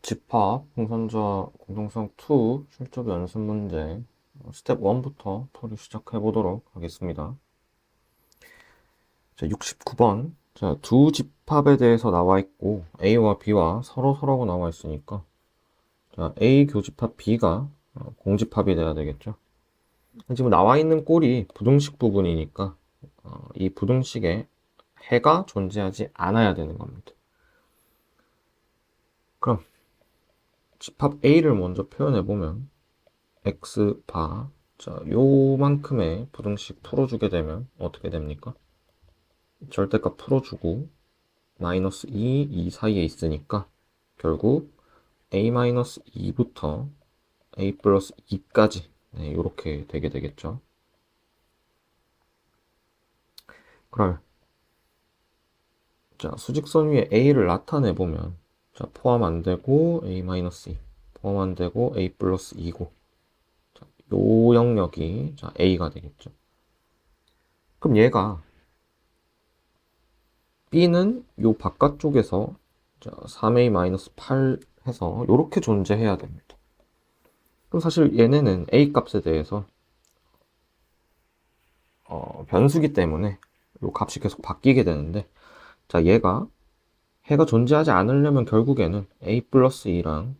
집합, 풍선자 공동수학 2 실습 연습 문제 스텝 1부터 풀이 시작해 보도록 하겠습니다. 자, 69번. 자, 두 집합에 대해서 나와 있고 A와 B와 서로서로가 나와 있으니까 자, A 교집합 B가 공집합이 돼야 되겠죠. 지금 나와 있는 꼴이 부등식 부분이니까 이 부등식에 해가 존재하지 않아야 되는 겁니다. 그럼 집합 A를 먼저 표현해 보면 x바, 자, 요만큼의 부등식 풀어주게 되면 어떻게 됩니까? 절대값 풀어주고 마이너스 2 사이에 있으니까 결국 a-2부터 a 플러스 2까지 이렇게 되게 되겠죠. 그럼 자, 수직선 위에 a를 나타내 보면 자, 포함 안 되고 a-2 포함 안 되고 a 플러스 2고 요 영역이 자, a가 되겠죠. 그럼 얘가 B는 요 바깥쪽에서 3a-8 해서 이렇게 존재해야 됩니다. 그럼 사실 얘네는 a 값에 대해서 변수기 때문에 요 값이 계속 바뀌게 되는데 자 얘가 해가 존재하지 않으려면 결국에는 a 플러스 2랑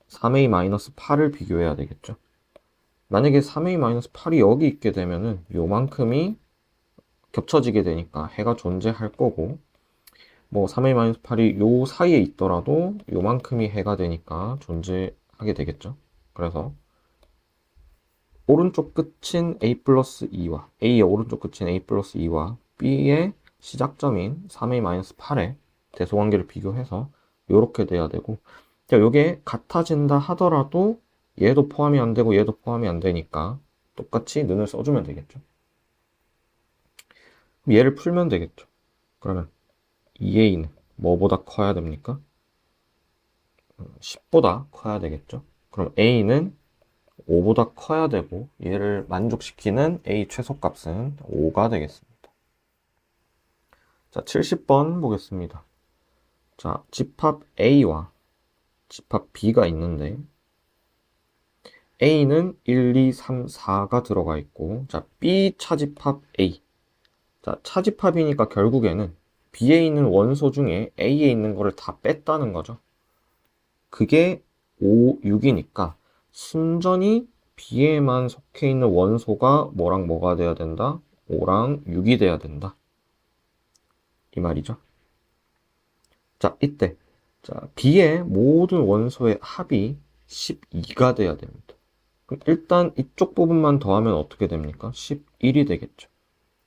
3a-8을 비교해야 되겠죠. 만약에 3a-8이 여기 있게 되면은 요만큼이 겹쳐지게 되니까 해가 존재할 거고 뭐 3a-8이 요 사이에 있더라도 요만큼이 해가 되니까 존재하게 되겠죠. 그래서 오른쪽 끝인 a 플러스 2와 a의 오른쪽 끝인 a 플러스 2와 b의 시작점인 3a-8의 대소관계를 비교해서 요렇게 돼야 되고 요게 같아진다 하더라도 얘도 포함이 안 되고 얘도 포함이 안 되니까 똑같이 는을 써주면 되겠죠. 그럼 얘를 풀면 되겠죠. 그러면 2a는 뭐보다 커야 됩니까? 10보다 커야 되겠죠. 그럼 a는 5보다 커야 되고 얘를 만족시키는 a 최소값은 5가 되겠습니다. 자, 70번 보겠습니다. 자, 집합 a와 집합 b가 있는데 a는 1, 2, 3, 4가 들어가 있고 자, b 차집합 a. 자, 차집합이니까 결국에는 b에 있는 원소 중에 a에 있는 거를 다 뺐다는 거죠. 그게 5, 6이니까 순전히 B에만 속해 있는 원소가 뭐랑 뭐가 돼야 된다? 5랑 6이 돼야 된다. 이 말이죠. 자, 이때 자, B의 모든 원소의 합이 12가 돼야 됩니다. 그럼 일단 이쪽 부분만 더하면 어떻게 됩니까? 11이 되겠죠.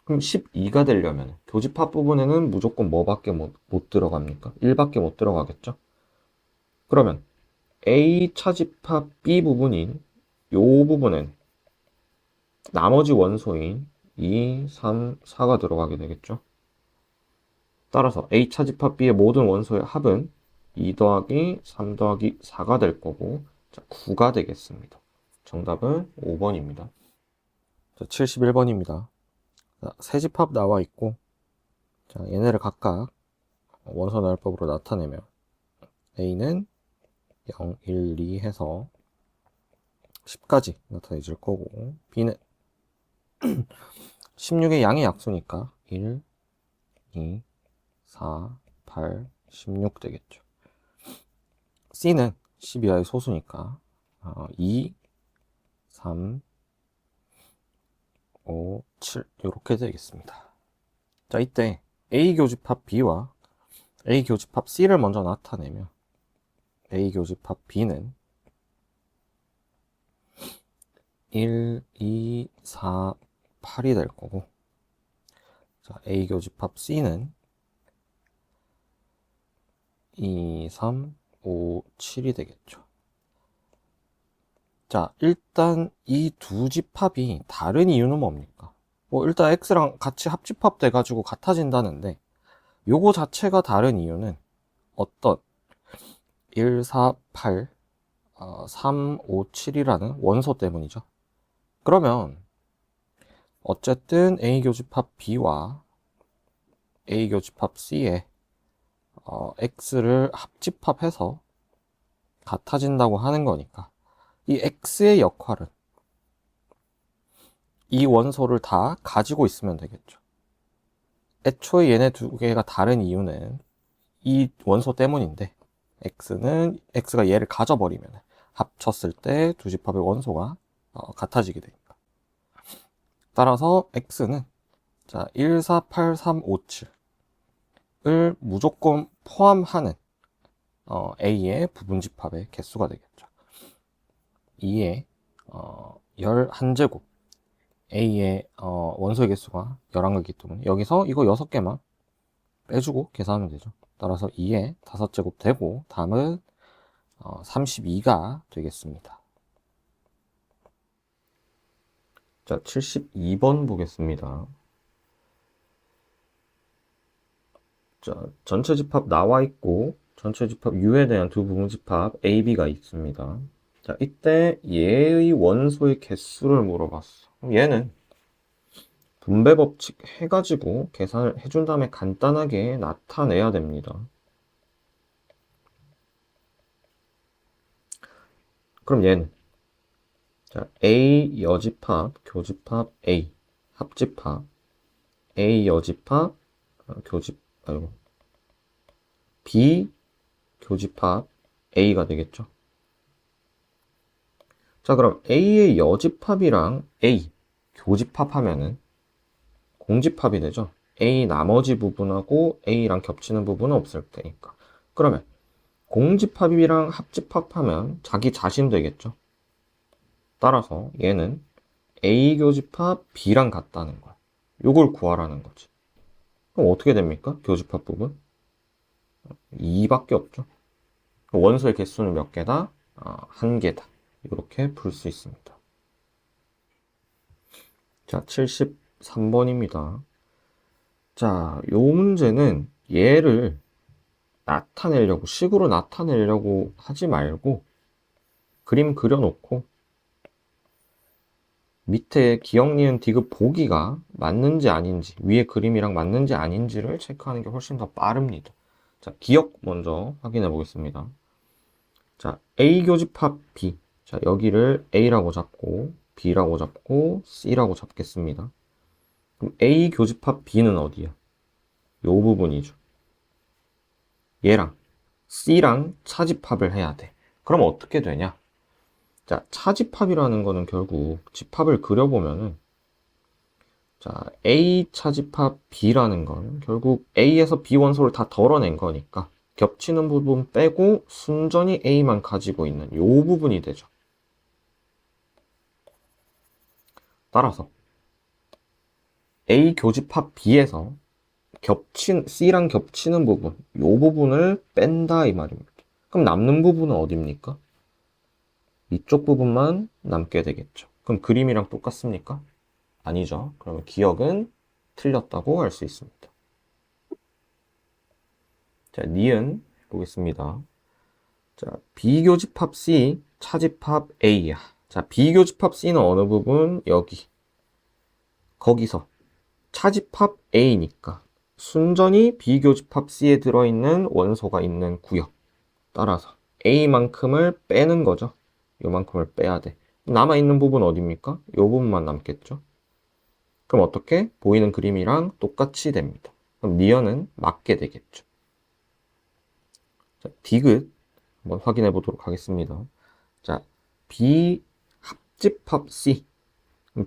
그럼 12가 되려면 교집합 부분에는 무조건 뭐밖에 못 들어갑니까? 1밖에 못 들어가겠죠? 그러면 A 차집합 B 부분인 요 부분엔 나머지 원소인 2, 3, 4가 들어가게 되겠죠. 따라서 A 차집합 B의 모든 원소의 합은 2 더하기 3 더하기 4가 될 거고 자, 9가 되겠습니다. 정답은 5번입니다. 자, 71번입니다. 자, 세 집합 나와 있고 자, 얘네를 각각 원소 나열법으로 나타내면 A는 0, 1, 2 해서 10까지 나타내질 거고 B는 16의 양의 약수니까 1, 2, 4, 8, 16 되겠죠. C는 12하의 소수니까 2, 3, 5, 7 이렇게 되겠습니다. 자, 이때 A 교집합 B와 A 교집합 C를 먼저 나타내면 A 교집합 B는 1, 2, 4, 8이 될 거고 자, A 교집합 C는 2, 3, 5, 7이 되겠죠. 자, 일단 이 두 집합이 다른 이유는 뭡니까? 뭐 일단 X랑 같이 합집합 돼가지고 같아진다는데 요거 자체가 다른 이유는 어떤 1, 4, 8, 3, 5, 7이라는 원소 때문이죠. 그러면 어쨌든 A 교집합 B와 A 교집합 C에 X를 합집합해서 같아진다고 하는 거니까 이 X의 역할은 이 원소를 다 가지고 있으면 되겠죠. 애초에 얘네 두 개가 다른 이유는 이 원소 때문인데 X가 얘를 가져버리면 합쳤을 때 두 집합의 원소가 같아지게 되니까. 따라서 X는 자 1, 4, 8, 3, 5, 7을 무조건 포함하는 A의 부분집합의 개수가 되겠죠. 2의 11제곱 A의 원소의 개수가 11개이기 때문에 여기서 이거 6개만 빼주고 계산하면 되죠. 따라서 2의 5제곱 되고 답은 32가 되겠습니다. 자, 72번 보겠습니다. 자, 전체 집합 나와 있고 전체 집합 U에 대한 두 부분 집합 A, B가 있습니다. 자, 이때 얘의 원소의 개수를 물어봤어. 그럼 얘는 분배 법칙 해가지고 계산을 해준 다음에 간단하게 나타내야 됩니다. 그럼 얘는 자, A 여집합, 교집합 A, 합집합 A 여집합, B 교집합 A가 되겠죠. 자, 그럼 A의 여집합이랑 A 교집합하면은 공집합이 되죠. A 나머지 부분하고 A랑 겹치는 부분은 없을 테니까. 그러면 공집합이랑 합집합하면 자기 자신 되겠죠. 따라서 얘는 A 교집합 B랑 같다는 거야. 요걸 구하라는 거지. 그럼 어떻게 됩니까? 교집합 부분? 2밖에 없죠. 원소의 개수는 몇 개다? 1개다. 이렇게 풀 수 있습니다. 자, 73번입니다. 자, 요 문제는 얘를 나타내려고, 식으로 나타내려고 하지 말고 그림 그려놓고 밑에 기억, 니은, 디귿 보기가 맞는지 아닌지, 위에 그림이랑 맞는지 아닌지를 체크하는 게 훨씬 더 빠릅니다. 자, 기억 먼저 확인해 보겠습니다. 자, A 교집합 B. 자, 여기를 A라고 잡고 B라고 잡고 C라고 잡겠습니다. 그럼 A 교집합 B는 어디야? 요 부분이죠. 얘랑 C랑 차집합을 해야 돼. 그럼 어떻게 되냐? 자, 차집합이라는 거는 결국 집합을 그려보면은 자, A 차집합 B라는 건 결국 A에서 B 원소를 다 덜어낸 거니까 겹치는 부분 빼고 순전히 A만 가지고 있는 요 부분이 되죠. 따라서 A 교집합 B에서 C랑 겹치는 부분, 요 부분을 뺀다 이 말입니다. 그럼 남는 부분은 어디입니까? 이쪽 부분만 남게 되겠죠. 그럼 그림이랑 똑같습니까? 아니죠. 그러면 기억은 틀렸다고 할 수 있습니다. 자, 니은 보겠습니다. 자, 비교집합 C, 차집합 A야. 자, 비교집합 C는 어느 부분? 여기. 거기서 차집합 A니까 순전히 비교집합 C에 들어있는 원소가 있는 구역. 따라서 A만큼을 빼는 거죠. 요만큼을 빼야 돼. 남아있는 부분 어디입니까? 요 부분만 남겠죠. 그럼 어떻게? 보이는 그림이랑 똑같이 됩니다. 그럼 니은은 맞게 되겠죠. 자, 디귿 한번 확인해 보도록 하겠습니다. 자, 비합집합 C.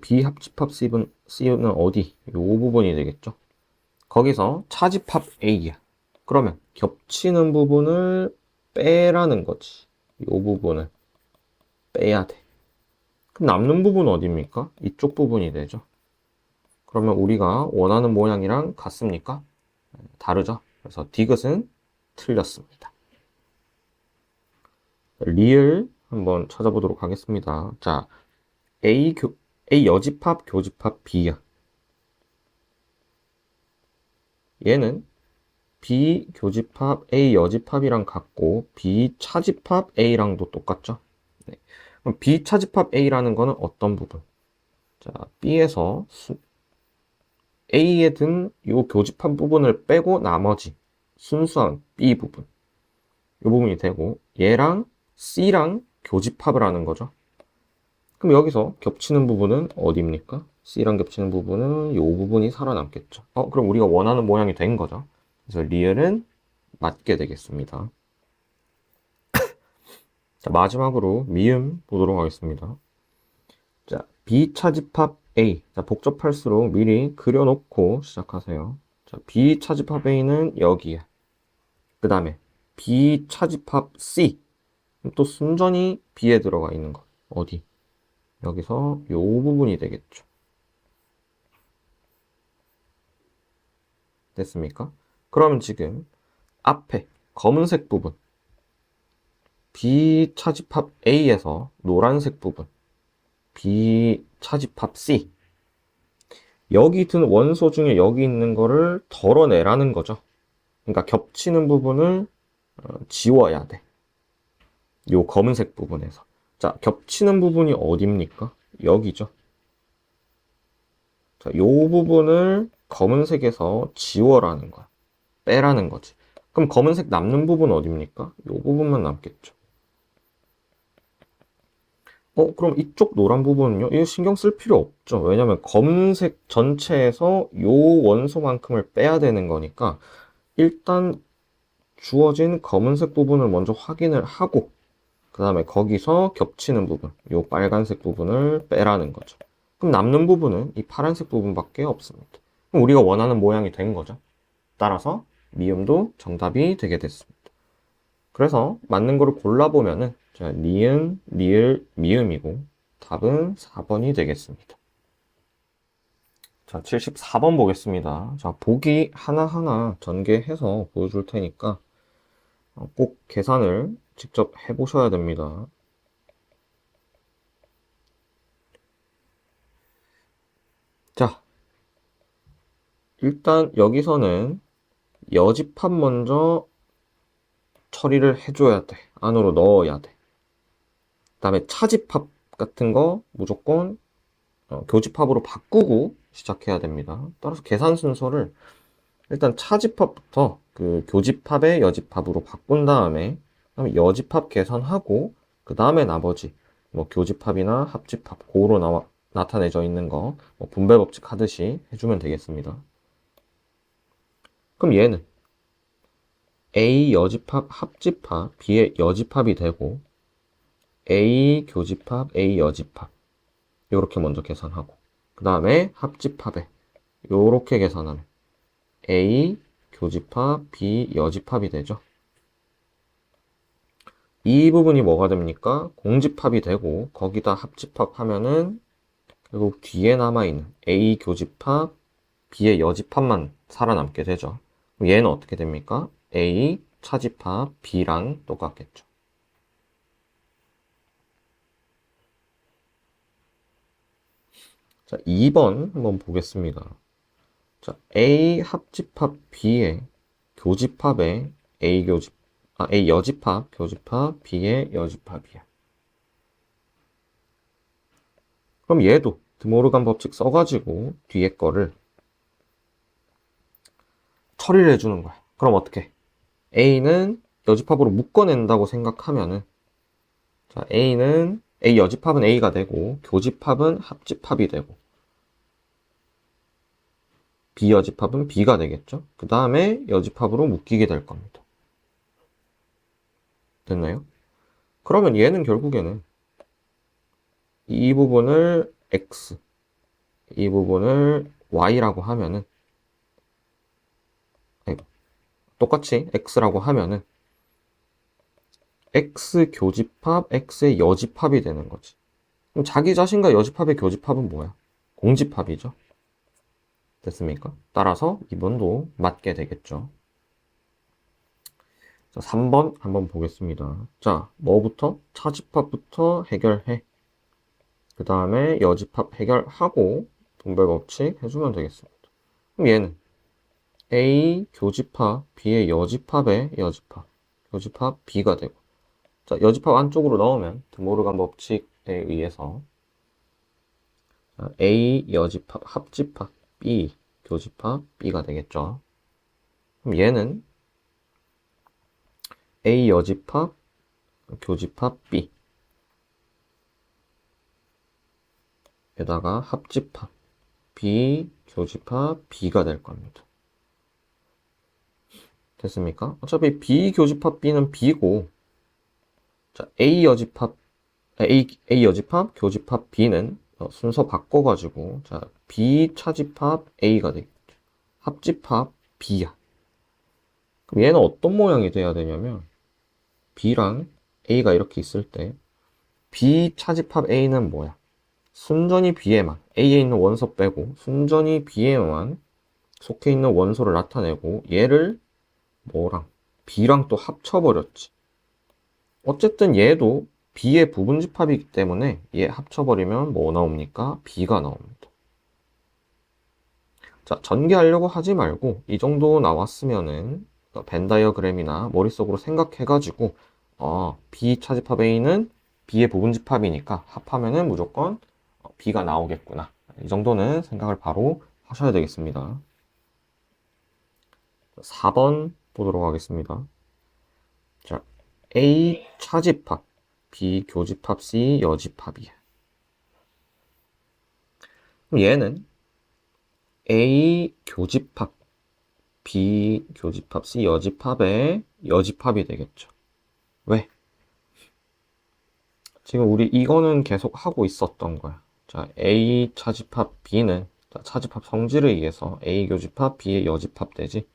비합집합 C는 어디? 요 부분이 되겠죠. 거기서 차집합 A야. 그러면 겹치는 부분을 빼라는 거지. 요 부분을 빼야 돼. 그럼 남는 부분은 어디입니까? 이쪽 부분이 되죠. 그러면 우리가 원하는 모양이랑 같습니까? 다르죠. 그래서 디귿은 틀렸습니다. 리을 한번 찾아보도록 하겠습니다. 자, A 여집합, 교집합 B야. 얘는 B 교집합 A 여집합이랑 같고 B 차집합 A랑도 똑같죠. 네. 그럼 B 차집합 A라는 거는 어떤 부분? 자, B에서 A에 든 이 교집합 부분을 빼고 나머지 순수한 B 부분 이 부분이 되고 얘랑 C랑 교집합을 하는 거죠. 그럼 여기서 겹치는 부분은 어디입니까? C랑 겹치는 부분은 이 부분이 살아남겠죠. 그럼 우리가 원하는 모양이 된 거죠. 그래서 리을은 맞게 되겠습니다. 자, 마지막으로 미음 보도록 하겠습니다. 자, 비차집합 A. 자, 복잡할수록 미리 그려놓고 시작하세요. 자, 비차집합 A는 여기에. 그 다음에 비차집합 C. 또 순전히 B에 들어가 있는 것. 어디? 여기서 요 부분이 되겠죠. 됐습니까? 그러면 지금 앞에 검은색 부분 비차집합 A에서 노란색 부분 비차집합 C 여기 든 원소 중에 여기 있는 거를 덜어내라는 거죠. 그러니까 겹치는 부분을 지워야 돼. 요 검은색 부분에서. 자, 겹치는 부분이 어디입니까? 여기죠. 자, 요 부분을 검은색에서 지워라는 거야. 빼라는 거지. 그럼 검은색 남는 부분 어디입니까? 요 부분만 남겠죠. 그럼 이쪽 노란 부분은요? 이거 신경 쓸 필요 없죠. 왜냐면 검은색 전체에서 요 원소만큼을 빼야 되는 거니까 일단 주어진 검은색 부분을 먼저 확인을 하고 그 다음에 거기서 겹치는 부분, 요 빨간색 부분을 빼라는 거죠. 그럼 남는 부분은 이 파란색 부분밖에 없습니다. 그럼 우리가 원하는 모양이 된 거죠. 따라서 미음도 정답이 되게 됐습니다. 그래서 맞는 거를 골라보면은 자, 니은, 리을, 미음이고 답은 4번이 되겠습니다. 자, 74번 보겠습니다. 자, 보기 하나하나 전개해서 보여줄 테니까 꼭 계산을 직접 해보셔야 됩니다. 자, 일단 여기서는 여집합 먼저 처리를 해줘야 돼. 안으로 넣어야 돼. 그 다음에 차집합 같은 거 무조건 교집합으로 바꾸고 시작해야 됩니다. 따라서 계산 순서를 일단 차집합부터 그 교집합의 여집합으로 바꾼 다음에 여집합 계산하고 그 다음에 나머지 뭐 교집합이나 합집합 고로 나타내져 있는 거뭐 분배 법칙 하듯이 해주면 되겠습니다. 그럼 얘는 A 여집합 합집합 B의 여집합이 되고 A 교집합 A 여집합 요렇게 먼저 계산하고 그 다음에 합집합에 요렇게 계산하면 A 교집합 B 여집합이 되죠. 이 부분이 뭐가 됩니까? 공집합이 되고 거기다 합집합 하면은 결국 뒤에 남아있는 A 교집합 B의 여집합만 살아남게 되죠. 얘는 어떻게 됩니까? A 차집합 B랑 똑같겠죠. 자, 2번 한번 보겠습니다. 자, A 합집합 B의 교집합의 A 여집합 교집합 B의 여집합이야. 그럼 얘도 드모르간 법칙 써가지고 뒤에 거를 처리를 해주는 거야. 그럼 어떻게? A는 여집합으로 묶어낸다고 생각하면은 자, A 여집합은 A가 되고 교집합은 합집합이 되고 B 여집합은 B가 되겠죠. 그 다음에 여집합으로 묶이게 될 겁니다. 됐나요? 그러면 얘는 결국에는 이 부분을 X, 이 부분을 Y라고 하면은 똑같이 X라고 하면은 X 교집합, X의 여집합이 되는 거지. 그럼 자기 자신과 여집합의 교집합은 뭐야? 공집합이죠. 됐습니까? 따라서 2번도 맞게 되겠죠. 자, 3번 한번 보겠습니다. 자, 뭐부터? 차집합부터 해결해. 그 다음에 여집합 해결하고 분배법칙 해주면 되겠습니다. 그럼 얘는 A 교집합, B의 여집합의 여집합, 교집합 B가 되고 자, 여집합 안쪽으로 넣으면 드모르간 법칙에 의해서 A 여집합 합집합 B 교집합 B가 되겠죠. 그럼 얘는 A 여집합 교집합 B 에다가 합집합 B 교집합 B가 될 겁니다. 됐습니까? 어차피 B 교집합 B는 B고, 자, A 여집합 교집합 B는 순서 바꿔가지고, 자, B 차집합 A가 되겠죠. 합집합 B야. 그럼 얘는 어떤 모양이 돼야 되냐면, B랑 A가 이렇게 있을 때, B 차집합 A는 뭐야? 순전히 B에만, A에 있는 원소 빼고, 순전히 B에만 속해 있는 원소를 나타내고, 얘를 뭐랑 B랑 또 합쳐버렸지. 어쨌든 얘도 B의 부분집합이기 때문에 얘 합쳐버리면 뭐 나옵니까? B가 나옵니다. 자, 전개하려고 하지 말고 이 정도 나왔으면은 벤 다이어그램이나 머릿속으로 생각해가지고 B 차집합 A는 B의 부분집합이니까 합하면은 무조건 B가 나오겠구나. 이 정도는 생각을 바로 하셔야 되겠습니다. 4번 보도록 하겠습니다. 자, A 차집합, B 교집합, C 여집합이야. 그럼 얘는 A 교집합, B 교집합, C 여집합의 여집합이 되겠죠. 왜? 지금 우리 이거는 계속 하고 있었던 거야. 자, A 차집합 B는 차집합 성질에 의해서 A 교집합, B의 여집합 되지.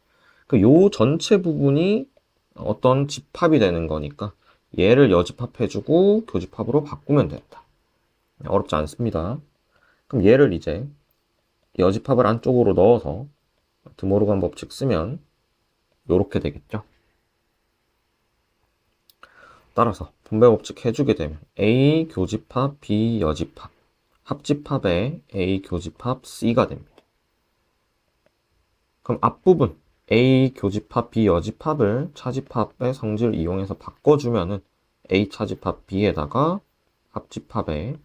요 전체 부분이 어떤 집합이 되는 거니까 얘를 여집합해주고 교집합으로 바꾸면 된다. 어렵지 않습니다. 그럼 얘를 이제 여집합을 안쪽으로 넣어서 드모르간 법칙 쓰면 이렇게 되겠죠. 따라서 분배 법칙 해주게 되면 A 교집합 B 여집합 합집합의 A 교집합 C가 됩니다. 그럼 앞부분 A 교집합 B 여집합을 차집합의 성질을 이용해서 바꿔주면은 A 차집합 B에다가 합집합의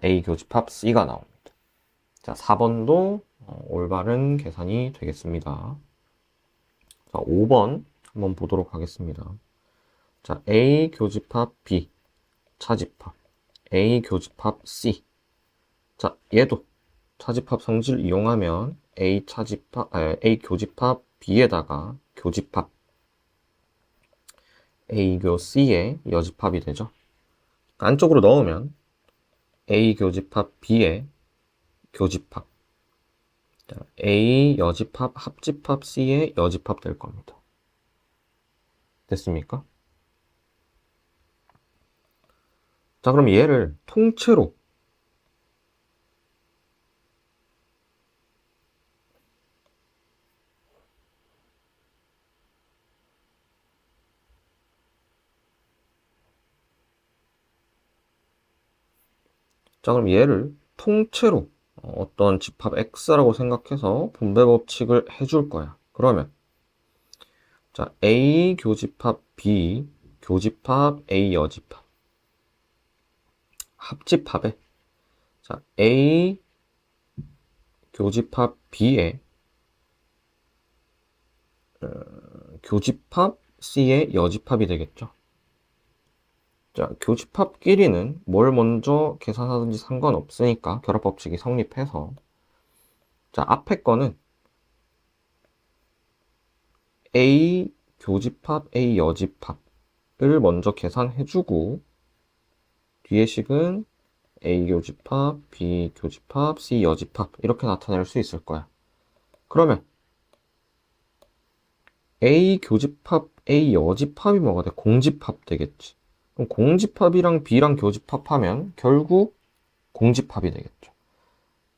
A 교집합 C가 나옵니다. 자, 4번도 올바른 계산이 되겠습니다. 자, 5번 한번 보도록 하겠습니다. 자, A 교집합 B 차집합 A 교집합 C. 자, 얘도 차집합 성질 이용하면 A 교집합 B에다가 교집합 A 교 C의 여집합이 되죠. 안쪽으로 넣으면 A 교집합 B의 교집합, A 여집합 합집합 C의 여집합 될 겁니다. 됐습니까? 자, 그럼 얘를 통째로 어떤 집합 X라고 생각해서 분배 법칙을 해줄 거야. 그러면 자, A 교집합 B 교집합 A 여집합 합집합에 자, A 교집합 B의 교집합 C의 여집합이 되겠죠. 자, 교집합끼리는 뭘 먼저 계산하든지 상관없으니까 결합법칙이 성립해서 자, 앞에 거는 A 교집합 A 여집합을 먼저 계산해주고 뒤에 식은 A 교집합 B 교집합 C 여집합 이렇게 나타낼 수 있을 거야. 그러면 A 교집합 A 여집합이 뭐가 돼? 공집합 되겠지. 그럼 공집합이랑 B랑 교집합하면 결국 공집합이 되겠죠.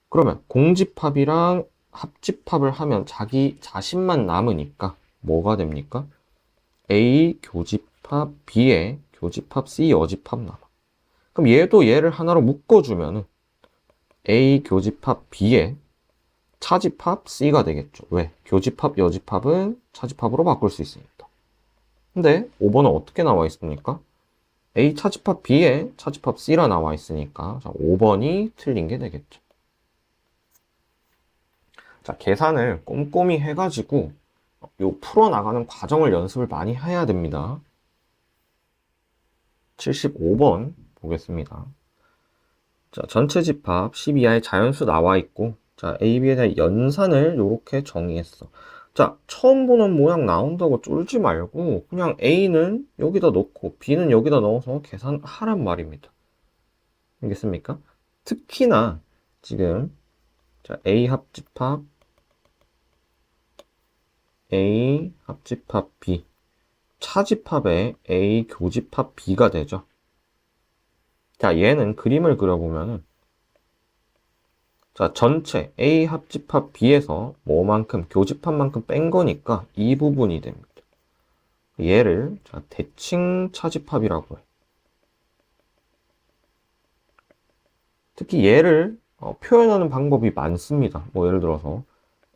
그러면 공집합이랑 합집합을 하면 자기 자신만 남으니까 뭐가 됩니까? A 교집합 B의 교집합 C 여집합 남아. 그럼 얘도 얘를 하나로 묶어주면은 A 교집합 B의 차집합 C가 되겠죠. 왜? 교집합 여집합은 차집합으로 바꿀 수 있으니까. 근데 5번은 어떻게 나와 있습니까? A 차집합 B에 차집합 C라 나와 있으니까 자, 5번이 틀린 게 되겠죠. 자, 계산을 꼼꼼히 해가지고 요 풀어나가는 과정을 연습을 많이 해야 됩니다. 75번 보겠습니다. 자, 전체 집합 12하의 자연수 나와 있고, 자, A, B에 대한 연산을 이렇게 정의했어. 자, 처음 보는 모양 나온다고 쫄지 말고 그냥 A는 여기다 넣고 B는 여기다 넣어서 계산하란 말입니다. 알겠습니까? 특히나 지금 자, A 합집합 A 합집합 B 차집합에 A 교집합 B가 되죠. 자, 얘는 그림을 그려보면은 자, 전체 A 합집합 B에서 뭐만큼 교집합만큼 뺀 거니까 이 부분이 됩니다. 얘를 자, 대칭 차집합이라고 해. 특히 얘를 표현하는 방법이 많습니다. 뭐 예를 들어서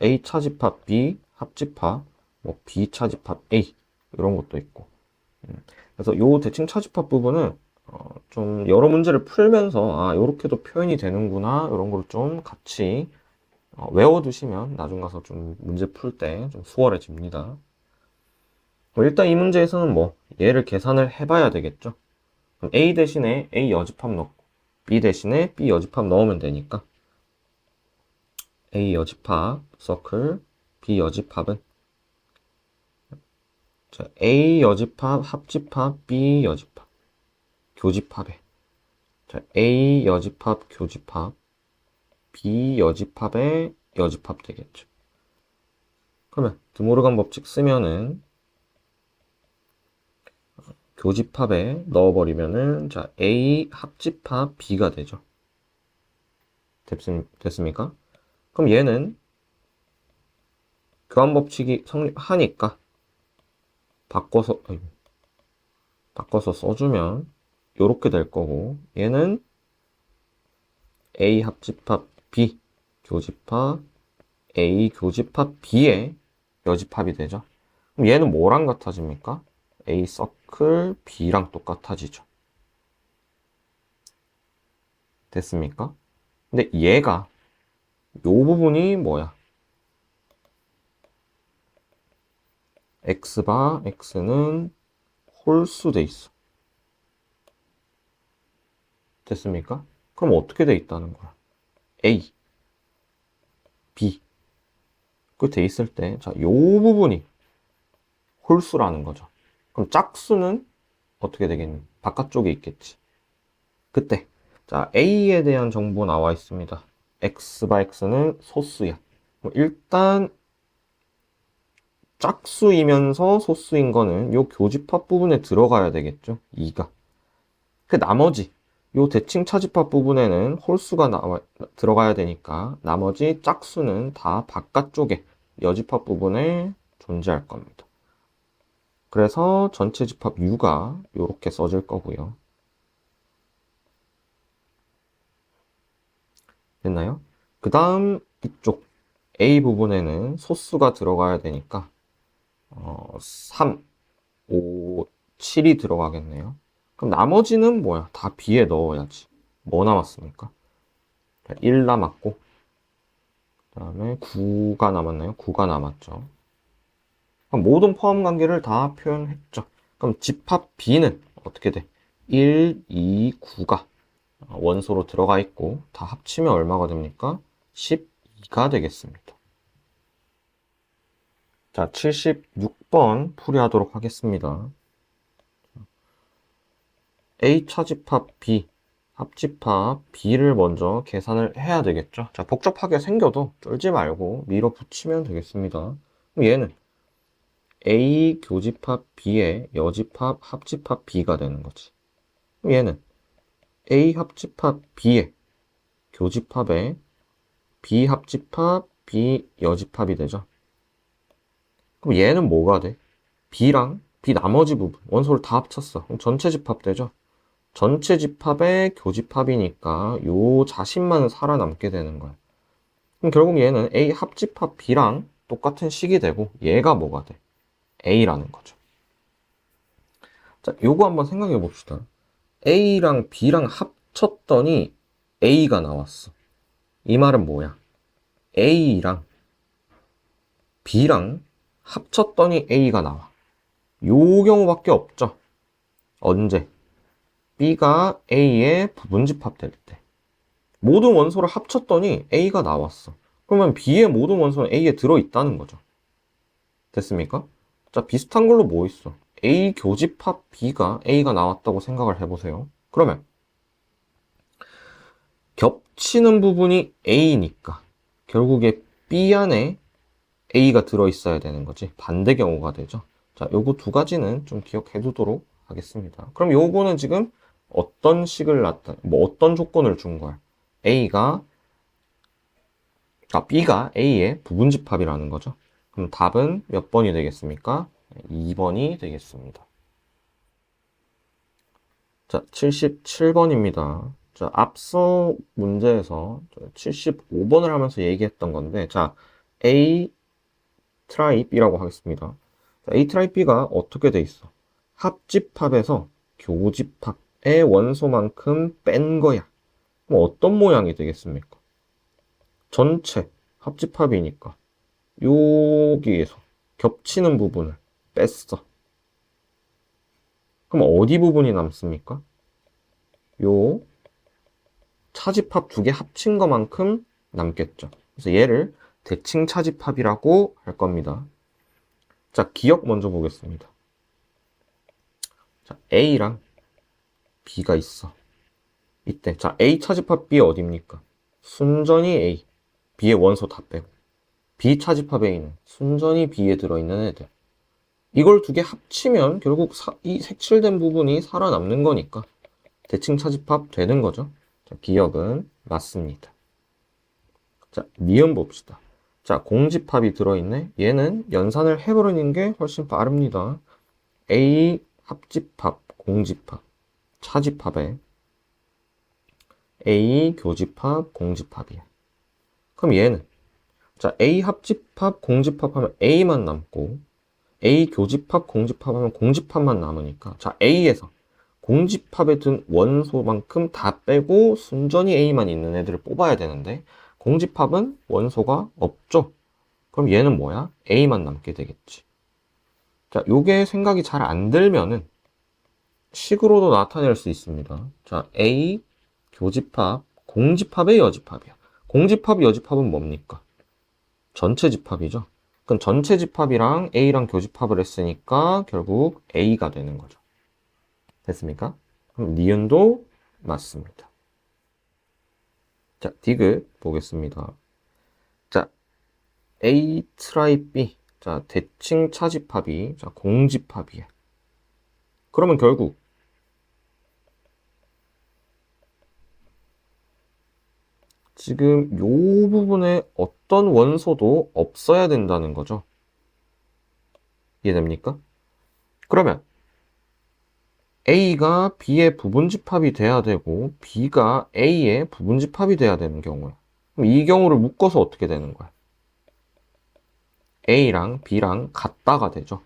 A 차집합 B 합집합, 뭐 B 차집합 A 이런 것도 있고. 그래서 요 대칭 차집합 부분은 좀 여러 문제를 풀면서 아 요렇게도 표현이 되는구나 이런 걸 좀 같이 외워두시면 나중 가서 좀 문제 풀 때 좀 수월해집니다. 일단 이 문제에서는 뭐 얘를 계산을 해봐야 되겠죠. 그럼 A 대신에 A 여집합 넣고 B 대신에 B 여집합 넣으면 되니까 A 여집합 서클 B 여집합은 자, A 여집합 합집합 B 여집합 교집합에 자, A 여집합 교집합 B 여집합의 여집합 되겠죠. 그러면 드모르간 법칙 쓰면은 교집합에 넣어버리면은 자 A 합집합 B가 되죠. 됐습니까? 그럼 얘는 교환 법칙이 성립하니까 바꿔서 써주면 요렇게 될 거고 얘는 A 합집합 B 교집합 A 교집합 B의 여집합이 되죠. 그럼 얘는 뭐랑 같아집니까? A 서클 B랑 똑같아지죠. 됐습니까? 근데 얘가 요 부분이 뭐야? X바 X는 홀수 돼 있어. 됐습니까? 그럼 어떻게 돼 있다는 거야? A, B. 그 돼 있을 때, 자, 요 부분이 홀수라는 거죠. 그럼 짝수는 어떻게 되겠니? 바깥쪽에 있겠지. 그때, 자, A에 대한 정보 나와 있습니다. X바 X는 소수야. 일단, 짝수이면서 소수인 거는 요 교집합 부분에 들어가야 되겠죠. 2가. 그 나머지, 요 대칭 차집합 부분에는 홀수가 들어가야 되니까 나머지 짝수는 다 바깥쪽에 여집합 부분에 존재할 겁니다. 그래서 전체 집합 U가 이렇게 써질 거고요. 됐나요? 그 다음 이쪽 A 부분에는 소수가 들어가야 되니까 3, 5, 7이 들어가겠네요. 그럼 나머지는 뭐야? 다 B에 넣어야지. 뭐 남았습니까? 1 남았고 그 다음에 9가 남았나요? 9가 남았죠. 그럼 모든 포함 관계를 다 표현했죠. 그럼 집합 B는 어떻게 돼? 1, 2, 9가 원소로 들어가 있고 다 합치면 얼마가 됩니까? 12가 되겠습니다. 자, 76번 풀이하도록 하겠습니다. A 차집합 B, 합집합 B를 먼저 계산을 해야 되겠죠. 자, 복잡하게 생겨도 쫄지 말고 밀어붙이면 되겠습니다. 그럼 얘는 A 교집합 B의 여집합 합집합 B가 되는 거지. 그럼 얘는 A 합집합 B의 교집합에 B 합집합 B 여집합이 되죠. 그럼 얘는 뭐가 돼? B랑 B 나머지 부분 원소를 다 합쳤어. 그럼 전체 집합 되죠. 전체 집합의 교집합이니까 요 자신만 살아남게 되는 거야. 그럼 결국 얘는 A 합집합 B랑 똑같은 식이 되고 얘가 뭐가 돼? A라는 거죠. 자, 요거 한번 생각해 봅시다. A랑 B랑 합쳤더니 A가 나왔어. 이 말은 뭐야? A랑 B랑 합쳤더니 A가 나와. 요 경우밖에 없죠. 언제? B가 A의 부분집합 될 때. 모든 원소를 합쳤더니 A가 나왔어. 그러면 B의 모든 원소는 A에 들어있다는 거죠. 됐습니까? 자, 비슷한 걸로 뭐 있어? A 교집합 B가 A가 나왔다고 생각을 해보세요. 그러면 겹치는 부분이 A니까 결국에 B 안에 A가 들어있어야 되는 거지. 반대 경우가 되죠. 자, 요거 두 가지는 좀 기억해 두도록 하겠습니다. 그럼 요거는 지금 어떤 식을 어떤 조건을 준 거야? B가 A의 부분집합이라는 거죠. 그럼 답은 몇 번이 되겠습니까? 2번이 되겠습니다. 자, 77번입니다. 자, 앞서 문제에서 75번을 하면서 얘기했던 건데, 자, A 트라이 B라고 하겠습니다. 자, A 트라이 B가 어떻게 돼 있어? 합집합에서 교집합의 원소만큼 뺀 거야. 그럼 어떤 모양이 되겠습니까? 전체 합집합이니까 여기에서 겹치는 부분을 뺐어. 그럼 어디 부분이 남습니까? 요 차집합 두 개 합친 것만큼 남겠죠. 그래서 얘를 대칭 차집합이라고 할 겁니다. 자, 기억 먼저 보겠습니다. 자, A랑 B가 있어. 이때 자, A 차집합 B 어디입니까? 순전히 A, B의 원소 다 빼고 B 차집합 A는 순전히 B에 들어있는 애들. 이걸 두 개 합치면 결국 이 색칠된 부분이 살아남는 거니까 대칭 차집합 되는 거죠. 자, 기억은 맞습니다. 자, 니은 봅시다. 자, 공집합이 들어있네. 얘는 연산을 해버리는 게 훨씬 빠릅니다. A 합집합, 공집합, 차집합에 A 교집합, 공집합이야. 그럼 얘는 자, A 합집합, 공집합 하면 A만 남고 A 교집합, 공집합 하면 공집합만 남으니까 자, A에서 공집합에 든 원소만큼 다 빼고 순전히 A만 있는 애들을 뽑아야 되는데 공집합은 원소가 없죠. 그럼 얘는 뭐야? A만 남게 되겠지. 자, 요게 생각이 잘 안 들면은 식으로도 나타낼 수 있습니다. 자, A 교집합, 공집합의 여집합이야. 공집합, 여집합은 뭡니까? 전체 집합이죠. 그럼 전체 집합이랑 A랑 교집합을 했으니까 결국 A가 되는 거죠. 됐습니까? 그럼 니은도 맞습니다. 자, 디귿 보겠습니다. 자, A 트라이 B. 자, 대칭 차집합이 자, 공집합이야. 그러면 결국 지금 요 부분에 어떤 원소도 없어야 된다는 거죠. 이해됩니까? 그러면 A가 B의 부분집합이 돼야 되고 B가 A의 부분집합이 돼야 되는 경우야. 그럼 이 경우를 묶어서 어떻게 되는 거야? A랑 B랑 같다가 되죠.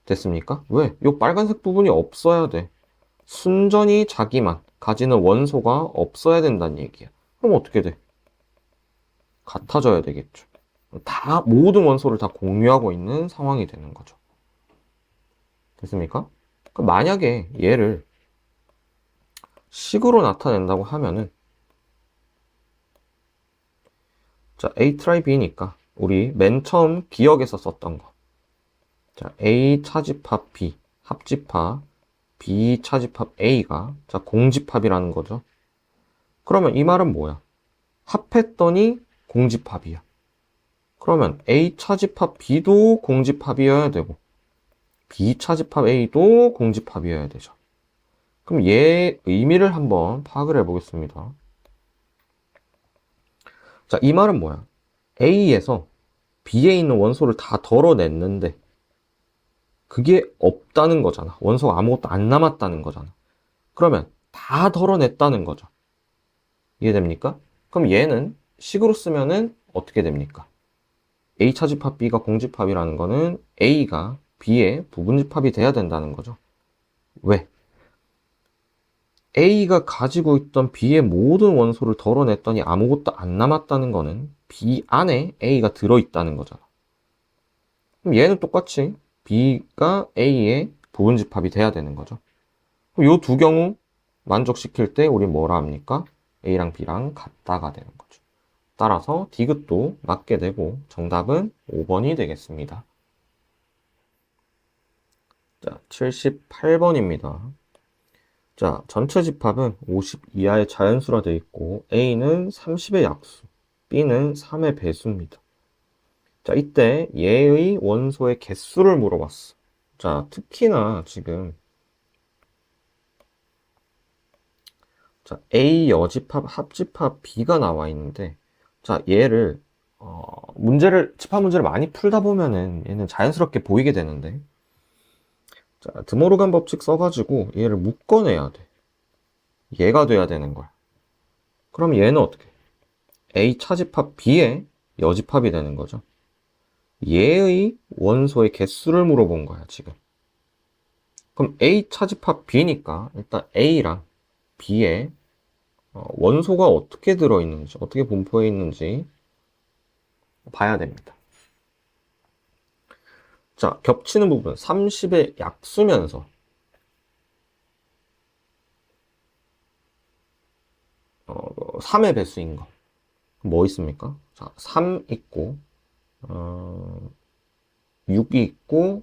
됐습니까? 왜? 요 빨간색 부분이 없어야 돼. 순전히 자기만 가지는 원소가 없어야 된다는 얘기야. 그럼 어떻게 돼? 같아져야 되겠죠. 모든 원소를 다 공유하고 있는 상황이 되는 거죠. 됐습니까? 만약에 얘를 식으로 나타낸다고 하면은 자, A 트라이 B니까 우리 맨 처음 기억에서 썼던 거. 자, A 차집합 B 합집합 B 차집합 A가 자, 공집합이라는 거죠. 그러면 이 말은 뭐야? 합했더니 공집합이야. 그러면 A 차집합 B도 공집합이어야 되고 B 차집합 A도 공집합이어야 되죠. 그럼 얘 의미를 한번 파악을 해보겠습니다. 자, 이 말은 뭐야? A에서 B에 있는 원소를 다 덜어냈는데 그게 없다는 거잖아. 원소가 아무것도 안 남았다는 거잖아. 그러면 다 덜어냈다는 거죠. 이해됩니까? 그럼 얘는 식으로 쓰면은 어떻게 됩니까? A 차집합 B가 공집합이라는 거는 A가 B의 부분집합이 돼야 된다는 거죠. 왜? A가 가지고 있던 B의 모든 원소를 덜어냈더니 아무것도 안 남았다는 거는 B 안에 A가 들어있다는 거잖아. 그럼 얘는 똑같이 B가 A의 부분집합이 돼야 되는 거죠. 요 두 경우 만족시킬 때 우리 뭐라 합니까? A랑 B랑 같다가 되는 거죠. 따라서 디귿도 맞게 되고 정답은 5번이 되겠습니다. 자, 78번입니다. 자, 전체 집합은 50 이하의 자연수라 되어 있고 A는 30의 약수, B는 3의 배수입니다. 자, 이때 얘의 원소의 개수를 물어봤어. 자, 특히나 지금 자, A 여집합, 합집합 B가 나와 있는데 자, 얘를 집합 문제를 많이 풀다 보면은 얘는 자연스럽게 보이게 되는데 자, 드모르간 법칙 써가지고 얘를 묶어내야 돼. 얘가 돼야 되는 거야. 그럼 얘는 어떻게? A 차집합 B의 여집합이 되는 거죠. 얘의 원소의 개수를 물어본 거야, 지금. 그럼 A 차집합 B니까 일단 A랑 B의 원소가 어떻게 들어있는지, 어떻게 분포해 있는지 봐야 됩니다. 자, 겹치는 부분 30의 약수면서 3의 배수인 거. 뭐 있습니까? 자, 3 있고 6이 있고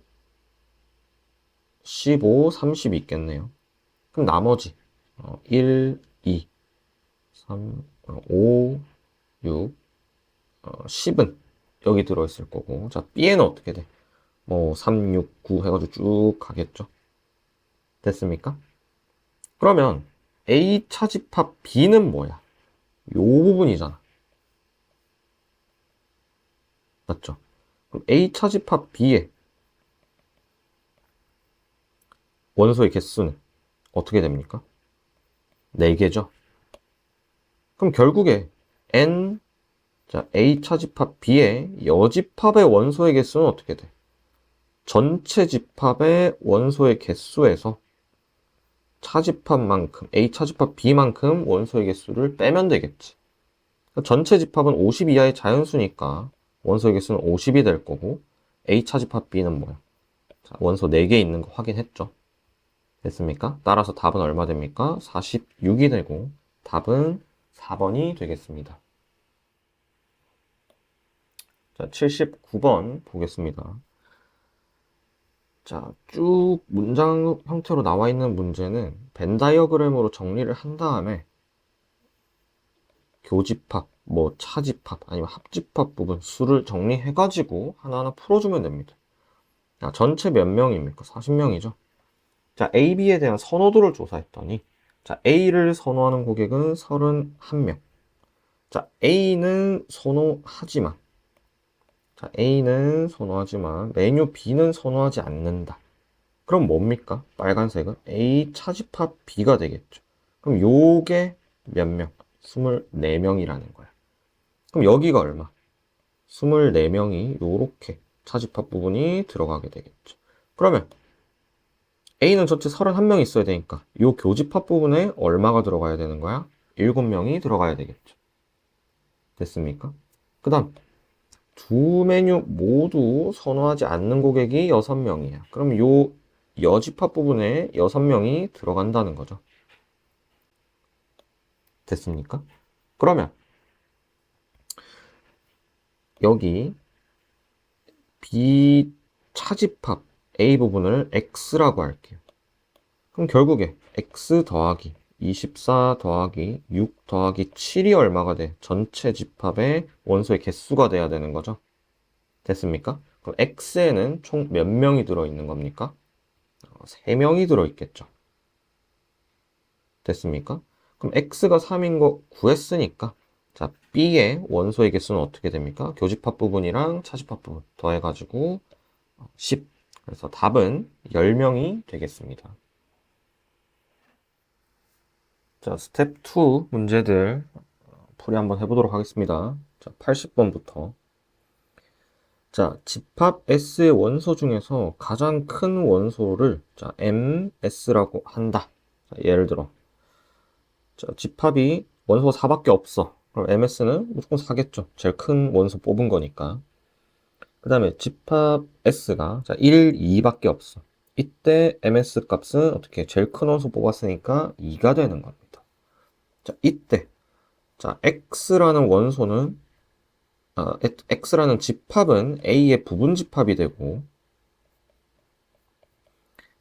15, 30이 있겠네요. 그럼 나머지 1, 2, 3, 5, 6, 10은 여기 들어있을 거고 자, B에는 어떻게 돼? 뭐 3, 6, 9 해가지고 쭉 가겠죠. 됐습니까? 그러면 A 차집합 B는 뭐야? 요 부분이잖아. 맞죠? 그럼 A 차집합 B의 원소의 개수는 어떻게 됩니까? 4개죠? 그럼 결국에 N, 자, A 차집합 B의 여집합의 원소의 개수는 어떻게 돼? 전체 집합의 원소의 개수에서 차집합만큼, A 차집합 B만큼 원소의 개수를 빼면 되겠지. 전체 집합은 50 이하의 자연수니까 원소의 개수는 50이 될 거고 A 차집합 B는 뭐야? 자, 원소 4개 있는 거 확인했죠? 됐습니까? 따라서 답은 얼마 됩니까? 46이 되고 답은 4번이 되겠습니다. 자, 79번 보겠습니다. 자, 쭉 문장 형태로 나와 있는 문제는 벤 다이어그램으로 정리를 한 다음에 교집합, 뭐 차집합, 아니면 합집합 부분 수를 정리해가지고 하나하나 풀어주면 됩니다. 자, 전체 몇 명입니까? 40명이죠. 자, A, B에 대한 선호도를 조사했더니 자, A를 선호하는 고객은 31명. 자, A는 선호하지만 자, A는 선호하지만 메뉴 B는 선호하지 않는다. 그럼 뭡니까? 빨간색은 A 차집합 B가 되겠죠. 그럼 요게 몇 명? 24명이라는 거야. 그럼 여기가 얼마? 24명이 요렇게 차집합 부분이 들어가게 되겠죠. 그러면 A는 전체 31명이 있어야 되니까 요 교집합 부분에 얼마가 들어가야 되는 거야? 7명이 들어가야 되겠죠. 됐습니까? 그 다음 두 메뉴 모두 선호하지 않는 고객이 6명이야. 그럼 요 여집합 부분에 6명이 들어간다는 거죠. 됐습니까? 그러면 여기 B 차집합 A 부분을 X라고 할게요. 그럼 결국에 X 더하기 24 더하기 6 더하기 7이 얼마가 돼? 전체 집합의 원소의 개수가 돼야 되는 거죠. 됐습니까? 그럼 X에는 총 몇 명이 들어있는 겁니까? 3명이 들어있겠죠. 됐습니까? 그럼 X가 3인 거 구했으니까 자, B의 원소의 개수는 어떻게 됩니까? 교집합 부분이랑 차집합 부분 더해가지고 10. 그래서 답은 10명이 되겠습니다. 자, 스텝 2 문제들 풀이 한번 해보도록 하겠습니다. 자, 80번부터. 자, 집합 S의 원소 중에서 가장 큰 원소를 자, MS라고 한다. 자, 예를 들어 자, 집합이 원소가 4밖에 없어. 그럼 MS는 무조건 4겠죠. 제일 큰 원소 뽑은 거니까. 그 다음에 집합 S가 자, 1, 2밖에 없어. 이때 ms 값은 어떻게 제일 큰 원소 뽑았으니까 2가 되는 겁니다. 자, 이때 자, x라는 원소는 x라는 집합은 a의 부분 집합이 되고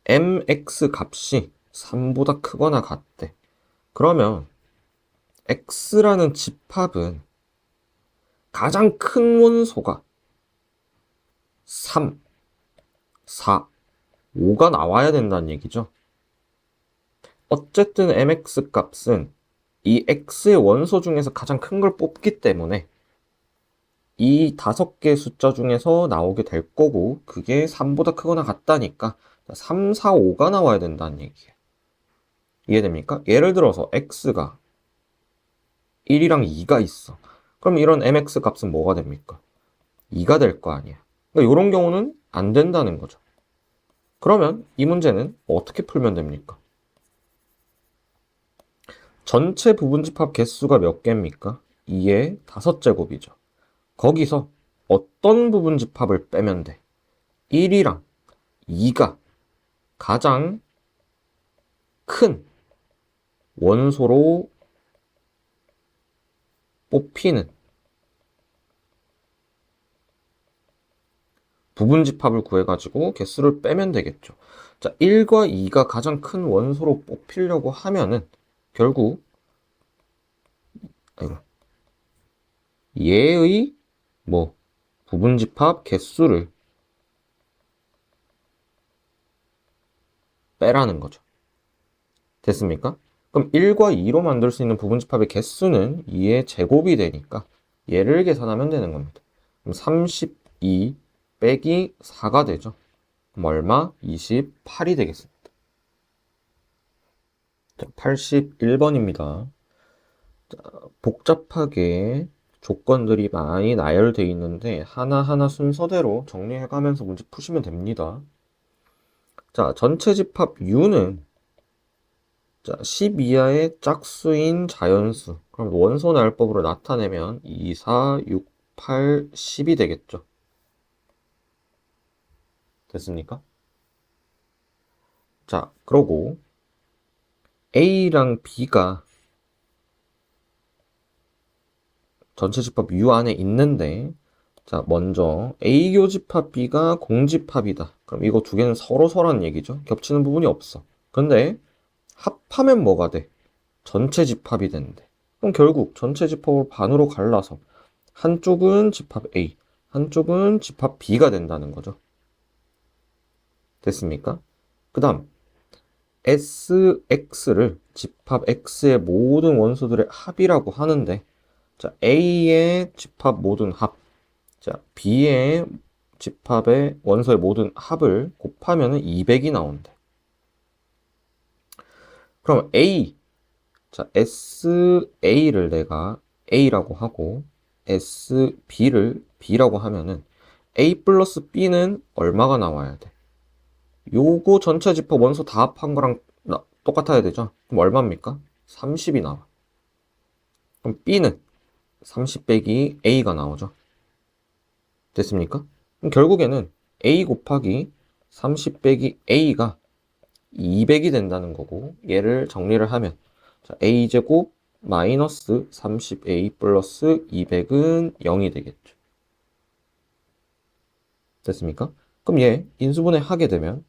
mx 값이 3보다 크거나 같대. 그러면 x라는 집합은 가장 큰 원소가 3, 4, 5가 나와야 된다는 얘기죠. 어쨌든 mx 값은 이 x의 원소 중에서 가장 큰 걸 뽑기 때문에 이 5개의 숫자 중에서 나오게 될 거고 그게 3보다 크거나 같다니까 3, 4, 5가 나와야 된다는 얘기예요. 이해됩니까? 예를 들어서 x가 1이랑 2가 있어. 그럼 이런 mx 값은 뭐가 됩니까? 2가 될 거 아니야. 그러니까 이런 경우는 안 된다는 거죠. 그러면 이 문제는 어떻게 풀면 됩니까? 전체 부분집합 개수가 몇 개입니까? 2의 5제곱이죠. 거기서 어떤 부분집합을 빼면 돼? 1이랑 2가 가장 큰 원소로 뽑히는 부분집합을 구해가지고 개수를 빼면 되겠죠. 자, 1과 2가 가장 큰 원소로 뽑히려고 하면은 결국 얘의 부분집합 개수를 빼라는 거죠. 됐습니까? 그럼 1과 2로 만들 수 있는 부분집합의 개수는 2의 제곱이 되니까 얘를 계산하면 되는 겁니다. 그럼 32 빼기 4가 되죠. 그럼 얼마? 28이 되겠습니다. 자, 81번입니다. 자, 복잡하게 조건들이 많이 나열되어 있는데 하나하나 순서대로 정리해가면서 문제 푸시면 됩니다. 자, 전체 집합 U는 자, 10 이하의 짝수인 자연수. 그럼 원소 나열법으로 나타내면 2, 4, 6, 8, 10이 되겠죠. 됐습니까? 자, 그러고 A랑 B가 전체 집합 U 안에 있는데 자, 먼저 A 교집합 B가 공집합이다. 그럼 이거 두 개는 서로서라는 얘기죠. 겹치는 부분이 없어. 근데 합하면 뭐가 돼? 전체 집합이 된대. 그럼 결국 전체 집합을 반으로 갈라서 한쪽은 집합 A, 한쪽은 집합 B가 된다는 거죠. 됐습니까? 그 다음 SX를 집합 X의 모든 원소들의 합이라고 하는데 자, A의 집합 모든 합, 자, B의 집합의 원소의 모든 합을 곱하면 200이 나온대. 그럼 A, 자, SA를 내가 A라고 하고 SB를 B라고 하면은 A 플러스 B는 얼마가 나와야 돼? 요거 전체 집합 원소 다 합한 거랑 똑같아야 되죠? 그럼 얼마입니까? 30이 나와. 그럼 B는 30 빼기 A가 나오죠. 됐습니까? 그럼 결국에는 A 곱하기 30 빼기 A가 200이 된다는 거고 얘를 정리를 하면 자, A제곱 마이너스 30A 플러스 200은 0이 되겠죠. 됐습니까? 그럼 얘 인수분해 하게 되면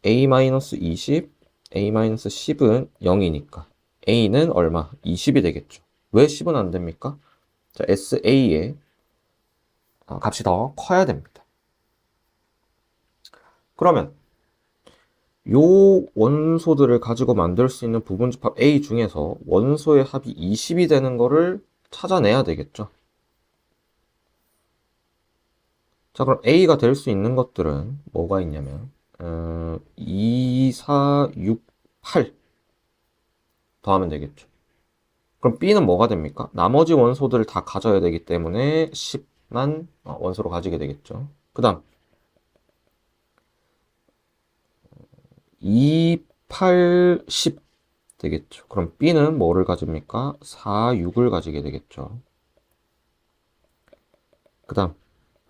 A-20, A-10은 0이니까 A는 얼마? 20이 되겠죠. 왜 10은 안 됩니까? 자, SA의 값이 더 커야 됩니다. 그러면 요 원소들을 가지고 만들 수 있는 부분집합 A 중에서 원소의 합이 20이 되는 거를 찾아내야 되겠죠. 자, 그럼 A가 될 수 있는 것들은 뭐가 있냐면 2, 4, 6, 8 더하면 되겠죠. 그럼 B는 뭐가 됩니까? 나머지 원소들을 다 가져야 되기 때문에 10만 원소로 가지게 되겠죠. 그 다음 2, 8, 10 되겠죠. 그럼 B는 뭐를 가집니까? 4, 6을 가지게 되겠죠. 그 다음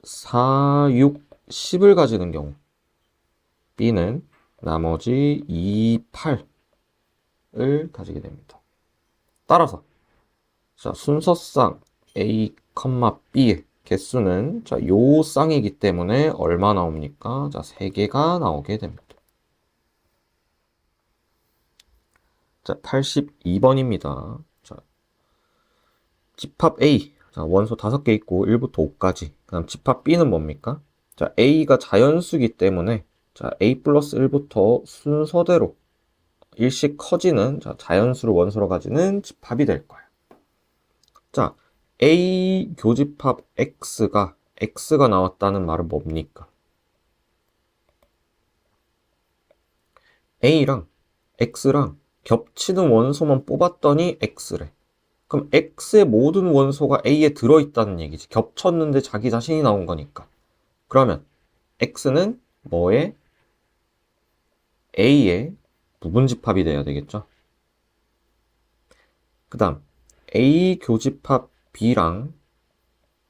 4, 6, 10을 가지는 경우 B는 나머지 2, 8을 가지게 됩니다. 따라서 자, 순서상 A, B의 개수는 자, 요 쌍이기 때문에 얼마 나옵니까? 자, 3개가 나오게 됩니다. 자, 82번입니다. 자, 집합 A. 자, 원소 5개 있고 1부터 5까지. 그다음 집합 B는 뭡니까? 자, A가 자연수기 때문에 자, A 플러스 1부터 순서대로 일씩 커지는 자, 자연수를 원소로 가지는 집합이 될 거예요. 자, A 교집합 X가 나왔다는 말은 뭡니까? A랑 X랑 겹치는 원소만 뽑았더니 X래. 그럼 X의 모든 원소가 A에 들어있다는 얘기지. 겹쳤는데 자기 자신이 나온 거니까. 그러면 X는 뭐에? A의 부분집합이 돼야 되겠죠. 그 다음 A 교집합 B랑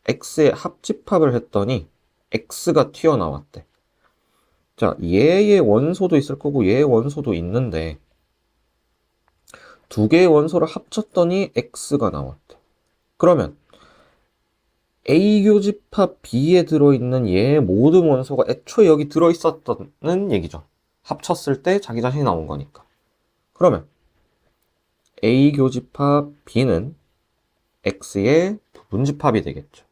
X의 합집합을 했더니 X가 튀어나왔대. 자, 얘의 원소도 있을 거고 얘의 원소도 있는데 두 개의 원소를 합쳤더니 X가 나왔대. 그러면 A 교집합 B에 들어있는 얘의 모든 원소가 애초에 여기 들어있었다는 얘기죠. 합쳤을 때 자기 자신이 나온 거니까. 그러면 A 교집합 B는 X의 부분집합이 되겠죠.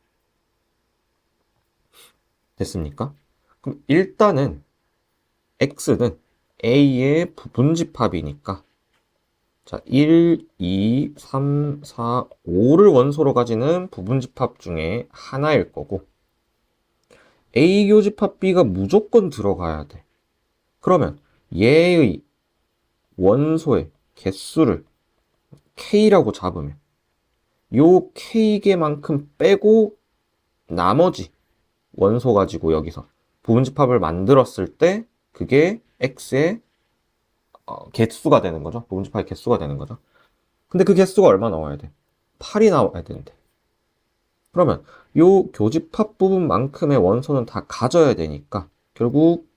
됐습니까? 그럼 일단은 X는 A의 부분집합이니까 자, 1, 2, 3, 4, 5를 원소로 가지는 부분집합 중에 하나일 거고 A 교집합 B가 무조건 들어가야 돼. 그러면 얘의 원소의 개수를 K라고 잡으면 요 K개만큼 빼고 나머지 원소 가지고 여기서 부분집합을 만들었을 때 그게 X의 개수가 되는 거죠. 부분집합의 개수가 되는 거죠. 근데 그 개수가 얼마 나와야 돼? 8이 나와야 되는데. 그러면 요 교집합 부분만큼의 원소는 다 가져야 되니까 결국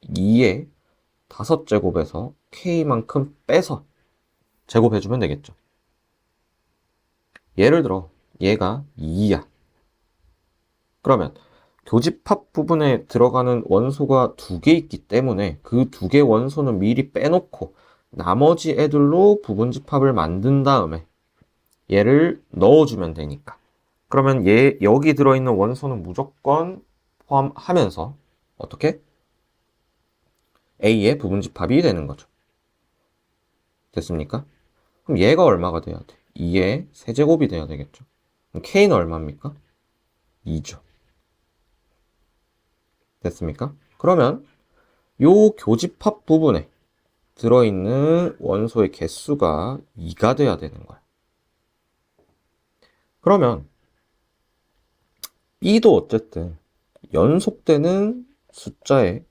2의 5제곱에서 K만큼 빼서 제곱해주면 되겠죠. 예를 들어 얘가 2야. 그러면 교집합 부분에 들어가는 원소가 2개 있기 때문에 그 2개 원소는 미리 빼놓고 나머지 애들로 부분집합을 만든 다음에 얘를 넣어주면 되니까. 그러면 얘 여기 들어있는 원소는 무조건 포함하면서 어떻게? A의 부분집합이 되는 거죠. 됐습니까? 그럼 얘가 얼마가 돼야 돼? 2의 세제곱이 돼야 되겠죠. 그럼 K는 얼마입니까? 2죠. 됐습니까? 그러면 요 교집합 부분에 들어있는 원소의 개수가 2가 돼야 되는 거야. 그러면 B도 어쨌든 연속되는 숫자의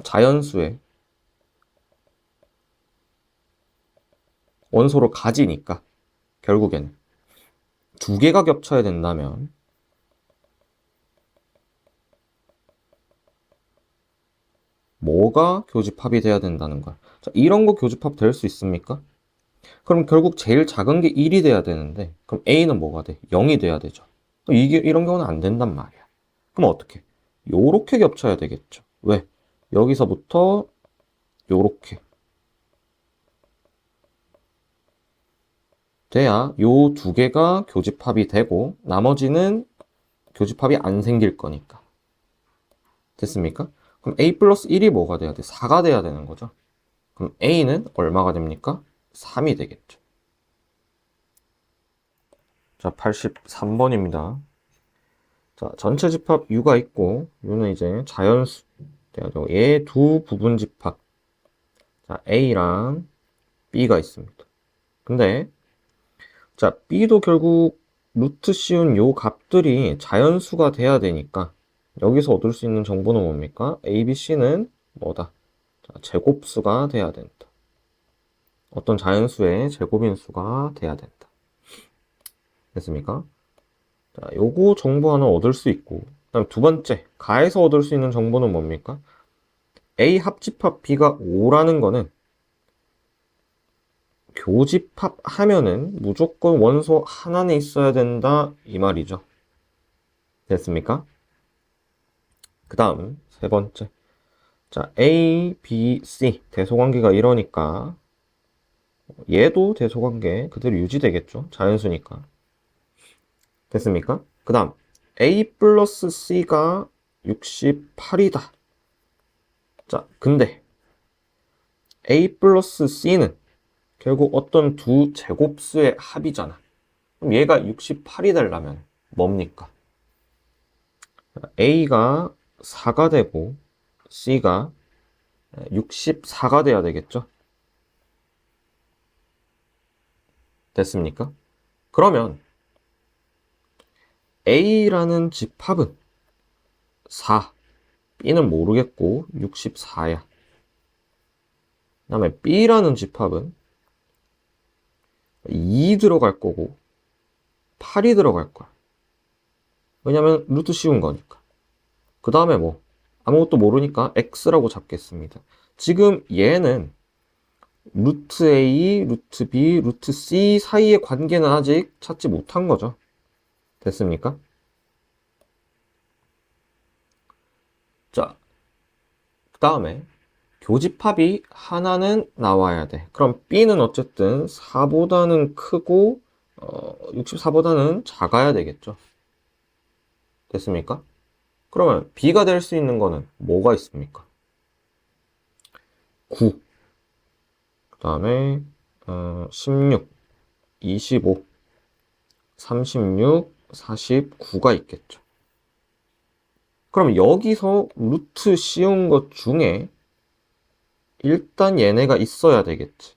자연수의 원소를 가지니까 결국에는 2개가 겹쳐야 된다면 뭐가 교집합이 돼야 된다는 거야. 자, 이런 거 교집합 될 수 있습니까? 그럼 결국 제일 작은 게 1이 돼야 되는데 그럼 A는 뭐가 돼? 0이 돼야 되죠. 이런 경우는 안 된단 말이야. 그럼 어떻게? 요렇게 겹쳐야 되겠죠. 왜? 여기서부터 요렇게 돼야 요 2개가 교집합이 되고 나머지는 교집합이 안 생길 거니까. 됐습니까? 그럼 A 플러스 1이 뭐가 돼야 돼? 4가 돼야 되는 거죠. 그럼 A는 얼마가 됩니까? 3이 되겠죠. 자, 83번입니다. 자, 전체 집합 U가 있고 U는 이제 자연수 돼가지고 얘 두 부분 집합 자, A랑 B가 있습니다. 근데 자, B도 결국 루트 씌운 요 값들이 자연수가 돼야 되니까 여기서 얻을 수 있는 정보는 뭡니까? A, B, C는 뭐다? 자, 제곱수가 돼야 된다. 어떤 자연수의 제곱인수가 돼야 된다. 됐습니까? 자, 요거 정보 하나 얻을 수 있고 그다음 두 번째, 가에서 얻을 수 있는 정보는 뭡니까? A 합집합 B가 5라는 거는 교집합 하면은 무조건 원소 하나는 있어야 된다 이 말이죠. 됐습니까? 그 다음 세 번째. 자, A, B, C 대소관계가 이러니까 얘도 대소관계 그대로 유지되겠죠. 자연수니까. 됐습니까? 그 다음 A 플러스 C가 68이다. 자, 근데 A 플러스 C는 결국 어떤 두 제곱수의 합이잖아. 그럼 얘가 68이 되려면 뭡니까? A가 4가 되고 C가 64가 돼야 되겠죠? 됐습니까? 그러면 A라는 집합은 4, B는 모르겠고 64야. 그 다음에 B라는 집합은 2 들어갈 거고 8이 들어갈 거야. 왜냐면 루트 씌운 거니까. 그 다음에 뭐 아무것도 모르니까 X라고 잡겠습니다. 지금 얘는 루트 A, 루트 B, 루트 C 사이의 관계는 아직 찾지 못한 거죠. 됐습니까? 자, 그 다음에 교집합이 하나는 나와야 돼. 그럼 B는 어쨌든 4보다는 크고 64보다는 작아야 되겠죠. 됐습니까? 그러면 B가 될 수 있는 거는 뭐가 있습니까? 9, 그 다음에 16, 25, 36, 49가 있겠죠. 그럼 여기서 루트 씌운 것 중에 일단 얘네가 있어야 되겠지.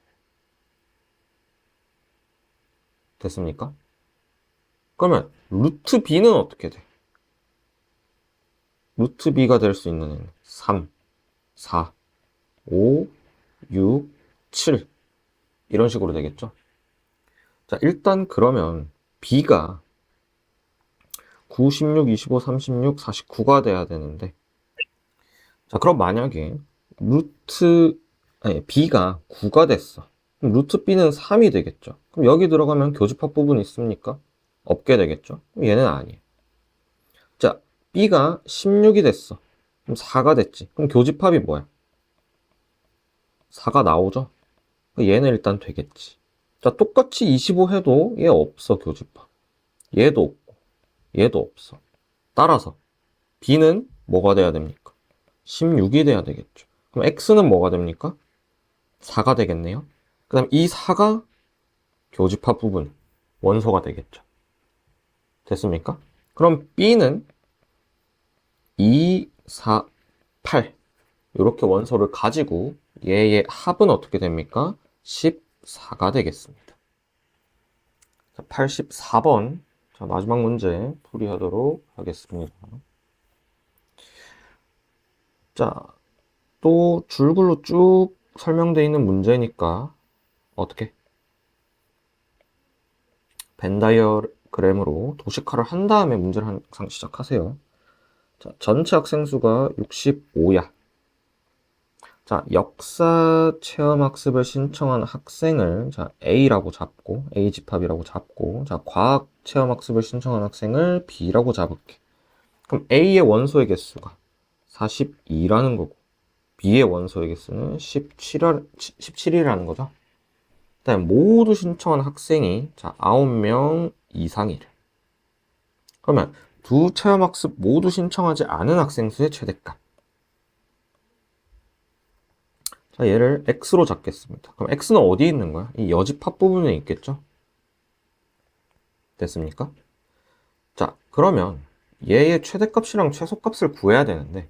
됐습니까? 그러면 루트 B는 어떻게 돼? 루트 B가 될 수 있는 애는 3, 4, 5, 6, 7 이런 식으로 되겠죠. 자, 일단 그러면 B가 9, 16, 25, 36, 49가 돼야 되는데 자, 그럼 만약에 B가 9가 됐어. 그럼 루트 B는 3이 되겠죠. 그럼 여기 들어가면 교집합 부분 있습니까? 없게 되겠죠. 그럼 얘는 아니에요. 자, B가 16이 됐어. 그럼 4가 됐지. 그럼 교집합이 뭐야? 4가 나오죠? 얘는 일단 되겠지. 자, 똑같이 25 해도 얘 없어, 교집합. 얘도 없고, 얘도 없어. 따라서 B는 뭐가 돼야 됩니까? 16이 돼야 되겠죠. 그럼 X는 뭐가 됩니까? 4가 되겠네요. 그 다음 이 4가 교집합 부분, 원소가 되겠죠. 됐습니까? 그럼 B는 2, 4, 8 이렇게 원소를 가지고 얘의 합은 어떻게 됩니까? 14가 되겠습니다. 자, 84번 자, 마지막 문제 풀이하도록 하겠습니다. 자, 또 줄글로 쭉 설명되어 있는 문제니까 어떻게? 벤 다이어그램으로 도식화를 한 다음에 문제를 항상 시작하세요. 자, 전체 학생 수가 65야. 자, 역사 체험 학습을 신청한 학생을 자, A라고 잡고 A 집합이라고 잡고 자, 과학 체험 학습을 신청한 학생을 B라고 잡을게. 그럼 A의 원소의 개수가 42라는 거고 B의 원소의 개수는 17이라는 거죠. 그다음에 모두 신청한 학생이 자, 9명 이상이래. 그러면 두 체험학습 모두 신청하지 않은 학생 수의 최대값. 자, 얘를 x로 잡겠습니다. 그럼 x는 어디에 있는 거야? 이 여집합 부분에 있겠죠? 됐습니까? 자, 그러면 얘의 최대값이랑 최소값을 구해야 되는데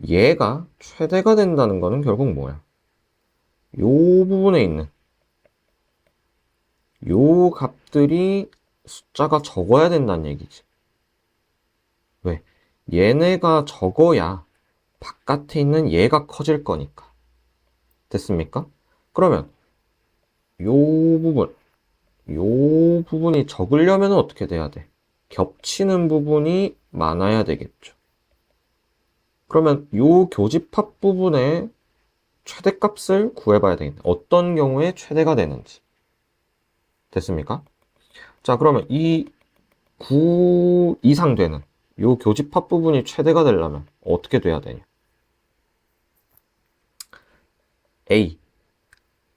얘가 최대가 된다는 거는 결국 뭐야? 요 부분에 있는 요 값들이 숫자가 적어야 된다는 얘기지. 왜? 얘네가 적어야 바깥에 있는 얘가 커질 거니까. 됐습니까? 그러면 요 부분, 요 부분이 적으려면 어떻게 돼야 돼? 겹치는 부분이 많아야 되겠죠. 그러면 요 교집합 부분의 최대값을 구해봐야 되겠네. 어떤 경우에 최대가 되는지. 됐습니까? 자, 그러면 이 9 이상 되는 요 교집합 부분이 최대가 되려면 어떻게 돼야 되냐? A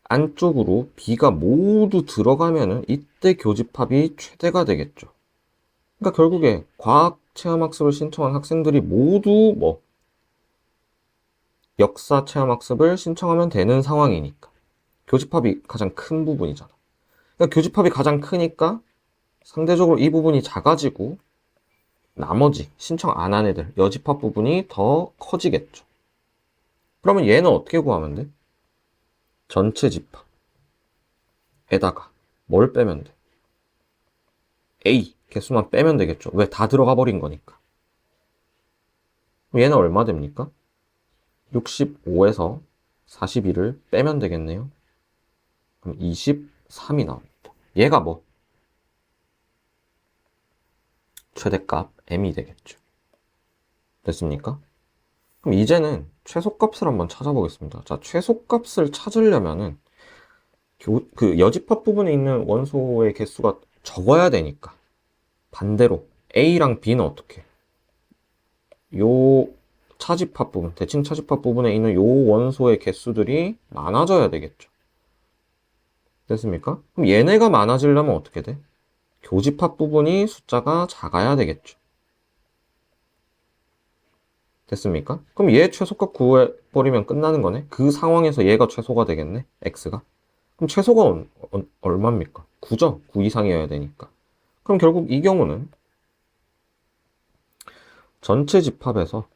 안쪽으로 B가 모두 들어가면은 이때 교집합이 최대가 되겠죠. 그러니까 결국에 과학 체험학습을 신청한 학생들이 모두 뭐 역사 체험학습을 신청하면 되는 상황이니까 교집합이 가장 큰 부분이잖아. 그러니까 교집합이 가장 크니까 상대적으로 이 부분이 작아지고 나머지 신청 안 한 애들 여집합 부분이 더 커지겠죠. 그러면 얘는 어떻게 구하면 돼? 전체 집합에다가 뭘 빼면 돼? A 개수만 빼면 되겠죠. 왜? 다 들어가 버린 거니까. 그럼 얘는 얼마 됩니까? 65에서 42를 빼면 되겠네요. 그럼 23이 나옵니다. 얘가 뭐? 최대값 m이 되겠죠. 됐습니까? 그럼 이제는 최소값을 한번 찾아보겠습니다. 자, 최소값을 찾으려면은 그 여집합 부분에 있는 원소의 개수가 적어야 되니까 반대로 A랑 B는 어떻게? 요 차집합 부분, 대칭 차집합 부분에 있는 요 원소의 개수들이 많아져야 되겠죠. 됐습니까? 그럼 얘네가 많아지려면 어떻게 돼? 교집합 부분이 숫자가 작아야 되겠죠. 됐습니까? 그럼 얘 최소값 구해버리면 끝나는 거네? 그 상황에서 얘가 최소가 되겠네? X가. 그럼 최소가 얼마입니까? 9죠? 9 이상이어야 되니까. 그럼 결국 이 경우는 전체 집합에서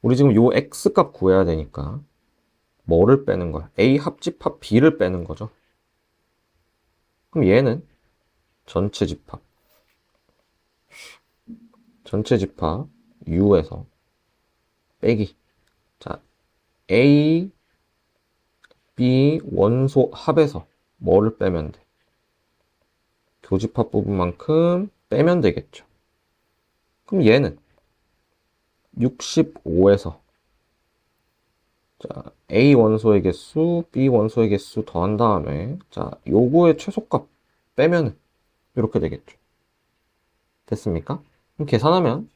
우리 지금 요 X값 구해야 되니까 뭐를 빼는 거야? A 합집합 B를 빼는 거죠. 그럼 얘는 전체 집합 U에서 빼기. 자, A, B 원소 합에서 뭐를 빼면 돼? 교집합 부분만큼 빼면 되겠죠. 그럼 얘는 65에서 자, A 원소의 개수, B 원소의 개수 더한 다음에 자, 요거의 최소값 빼면 이렇게 되겠죠. 됐습니까? 그럼 계산하면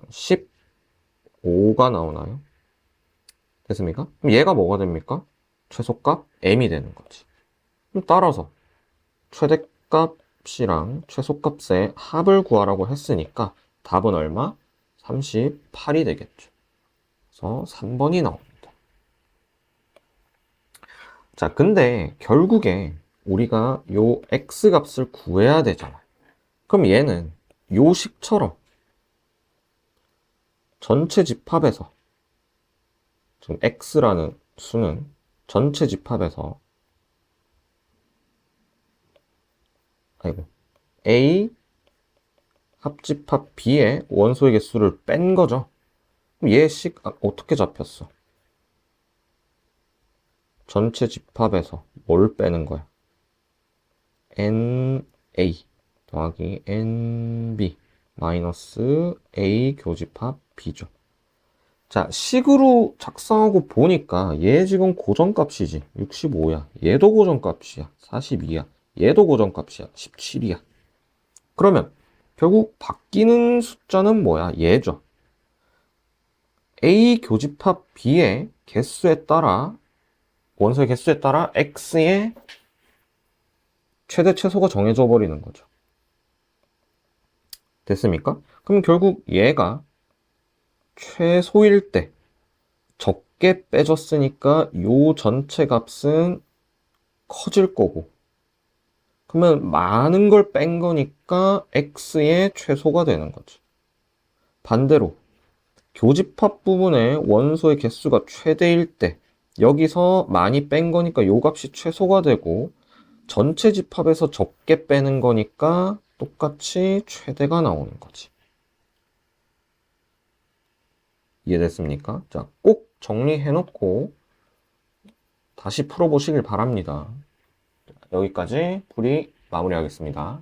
15가 나오나요? 됐습니까? 그럼 얘가 뭐가 됩니까? 최소값 m이 되는 거지. 그럼 따라서 최대값이랑 최소값의 합을 구하라고 했으니까 답은 얼마? 38이 되겠죠. 그래서 3번이 나옵니다. 자, 근데 결국에 우리가 요 x값을 구해야 되잖아. 그럼 얘는 요 식처럼 전체 집합에서 지금 x라는 수는 전체 집합에서 A 합집합 B의 원소의 개수를 뺀 거죠. 그럼 얘식 어떻게 잡혔어? 전체 집합에서 뭘 빼는 거야? NA 더하기 NB 마이너스 A 교집합 B죠. 자, 식으로 작성하고 보니까 얘 지금 고정값이지. 65야. 얘도 고정값이야. 42야. 얘도 고정값이야. 17이야. 그러면 결국 바뀌는 숫자는 뭐야? 얘죠. A 교집합 B의 개수에 따라 원소의 개수에 따라 X의 최대 최소가 정해져 버리는 거죠. 됐습니까? 그럼 결국 얘가 최소일 때 적게 빼줬으니까 요 전체 값은 커질 거고, 그러면 많은 걸 뺀 거니까 x의 최소가 되는 거지. 반대로 교집합 부분의 원소의 개수가 최대일 때 여기서 많이 뺀 거니까 요 값이 최소가 되고, 전체 집합에서 적게 빼는 거니까 똑같이 최대가 나오는 거지. 이해됐습니까? 자, 꼭 정리해 놓고 다시 풀어보시길 바랍니다. 여기까지 풀이 마무리하겠습니다.